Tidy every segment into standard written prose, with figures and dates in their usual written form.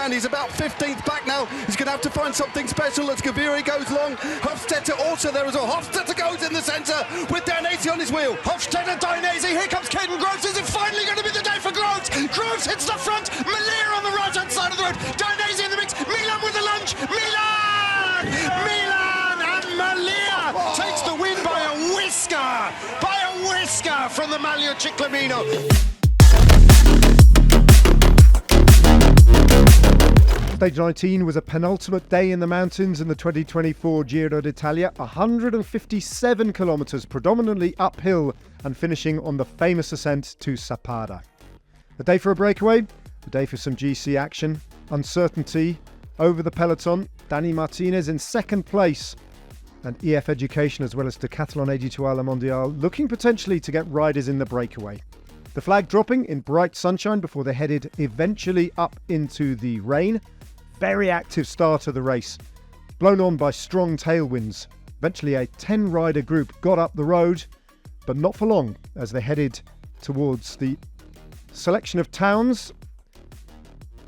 can. He's about 15th back now. He's going to have to find something special as Gaviri goes long. Hofstetter also there as well. Hofstetter goes in the centre with Dainese on his wheel. Hofstetter, Dainese, here comes Caden Groves. Is it finally going to be the day for Groves? Groves hits the front. Malia on the right-hand side of the road. Dainese in the mix. Milan with the lunge. Milan! And Malia takes the win by a whisker. From the Maglio Ciclamino. Stage 19 was a penultimate day in the mountains in the 2024 Giro d'Italia, 157 kilometres, predominantly uphill, and finishing on the famous ascent to Sappada. The day for a breakaway, the day for some GC action, uncertainty over the peloton. Dani Martinez in second place, and EF Education as well as Decathlon Étoile Mondiale looking potentially to get riders in the breakaway. The flag dropping in bright sunshine before they headed eventually up into the rain. Very active start of the race, blown on by strong tailwinds. Eventually a 10-rider group got up the road, but not for long as they headed towards the selection of towns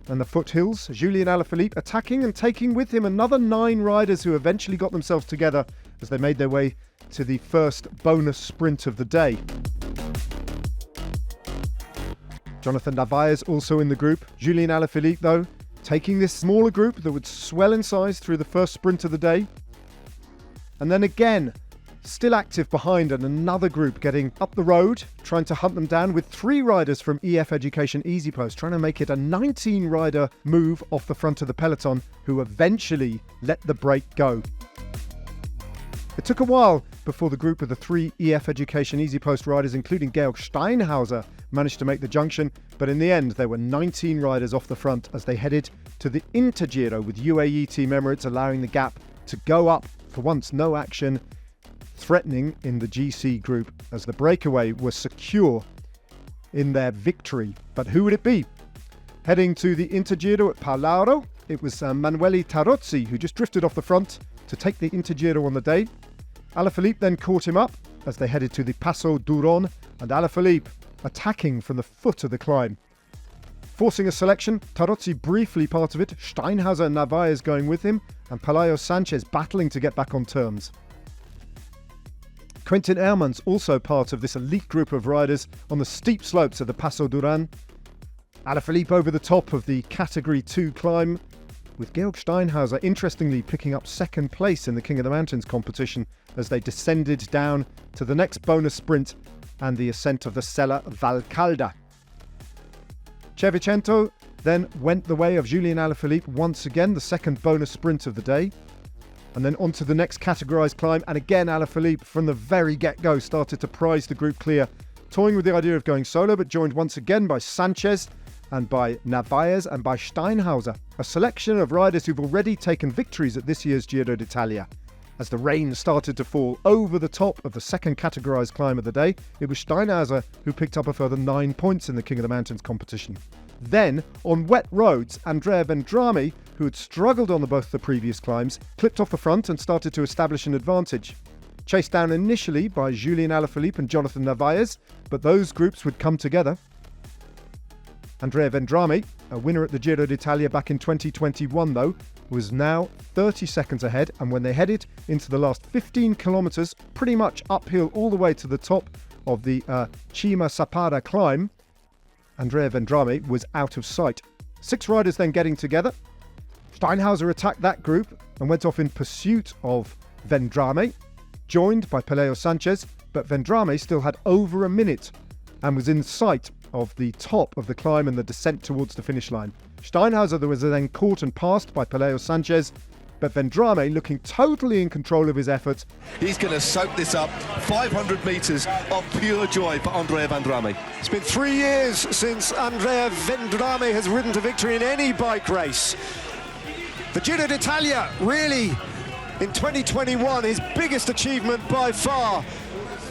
and the foothills. Julian Alaphilippe attacking and taking with him another 9 riders who eventually got themselves together as they made their way to the first bonus sprint of the day. Jonathan Narvaez also in the group. Julian Alaphilippe, though, taking this smaller group that would swell in size through the first sprint of the day. And then again, still active behind, and another group getting up the road, trying to hunt them down with 3 riders from EF Education Easy Post, trying to make it a 19-rider move off the front of the peloton, who eventually let the break go. It took a while before the group of the 3 EF Education Easy Post riders, including Georg Steinhauser, managed to make the junction, but in the end there were 19 riders off the front as they headed to the Intergiro with UAE Team Emirates allowing the gap to go up. For once, no action threatening in the GC group as the breakaway was secure in their victory. But who would it be? Heading to the Intergiro at Paolauro, it was Manuele Tarozzi who just drifted off the front to take the Intergiro on the day. Alaphilippe then caught him up as they headed to the Passo d'Uron, and Alaphilippe attacking from the foot of the climb. Forcing a selection, Tarozzi briefly part of it, Steinhauser and Narvaez going with him, and Pelayo Sanchez battling to get back on terms. Quentin Ehrmann's also part of this elite group of riders on the steep slopes of the Passo d'Uran. Alaphilippe over the top of the Category 2 climb, with Georg Steinhauser interestingly picking up second place in the King of the Mountains competition as they descended down to the next bonus sprint and the ascent of the Sella Valcalda. Cervicento then went the way of Julian Alaphilippe once again, the second bonus sprint of the day. And then on to the next categorised climb, and again Alaphilippe from the very get-go started to prize the group clear, toying with the idea of going solo, but joined once again by Sanchez and by Narvaez and by Steinhauser, a selection of riders who've already taken victories at this year's Giro d'Italia. As the rain started to fall over the top of the second categorised climb of the day, it was Steinhauser who picked up a further 9 points in the King of the Mountains competition. Then, on wet roads, Andrea Vendrame, who had struggled on both the previous climbs, clipped off the front and started to establish an advantage. Chased down initially by Julian Alaphilippe and Jonathan Narvaez, but those groups would come together. Andrea Vendrame, a winner at the Giro d'Italia back in 2021 though, was now 30 seconds ahead, and when they headed into the last 15 kilometres, pretty much uphill all the way to the top of the Cima Sappada climb, Andrea Vendrame was out of sight. 6 riders then getting together. Steinhauser attacked that group and went off in pursuit of Vendrame, joined by Pelayo Sanchez, but Vendrame still had over a minute and was in sight of the top of the climb and the descent towards the finish line. Steinhauser was then caught and passed by Pelayo Sanchez, but Vendrame looking totally in control of his efforts. He's going to soak this up. 500 metres of pure joy for Andrea Vendrame. It's been 3 years since Andrea Vendrame has ridden to victory in any bike race. The Giro d'Italia, really, in 2021, his biggest achievement by far.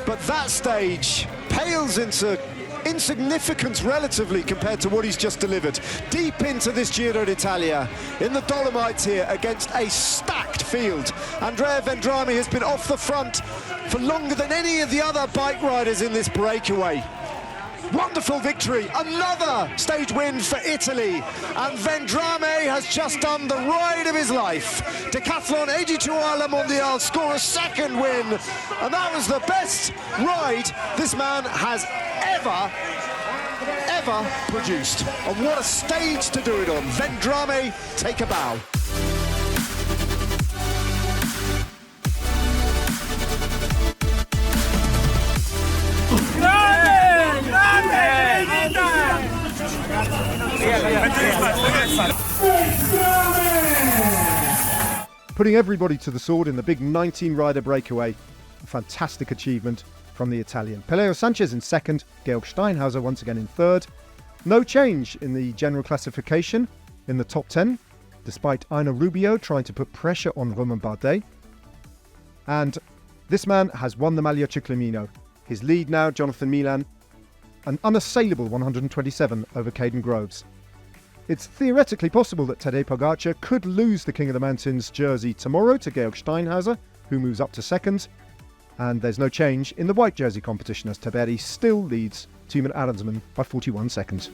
But that stage pales into insignificance relatively compared to what he's just delivered. Deep into this Giro d'Italia, in the Dolomites here, against a stacked field. Andrea Vendrame has been off the front for longer than any of the other bike riders in this breakaway. Wonderful victory, another stage win for Italy, and Vendrame has has just done the ride of his life. Decathlon 82 La Mondiale score a second win, and that was the best ride this man has ever produced. And what a stage to do it on. Vendrame, take a bow. Putting everybody to the sword in the big 19-rider breakaway. A fantastic achievement from the Italian. Peleo Sanchez in second, Georg Steinhauser once again in third. No change in the general classification in the top 10, despite Aina Rubio trying to put pressure on Romain Bardet. And this man has won the Maglia Ciclamino. His lead now, Jonathan Milan, an unassailable 127 over Caden Groves. It's theoretically possible that Tadej Pogacar could lose the King of the Mountains jersey tomorrow to Georg Steinhauser, who moves up to second. And there's no change in the white jersey competition as Taberi still leads Thymen Arensman by 41 seconds.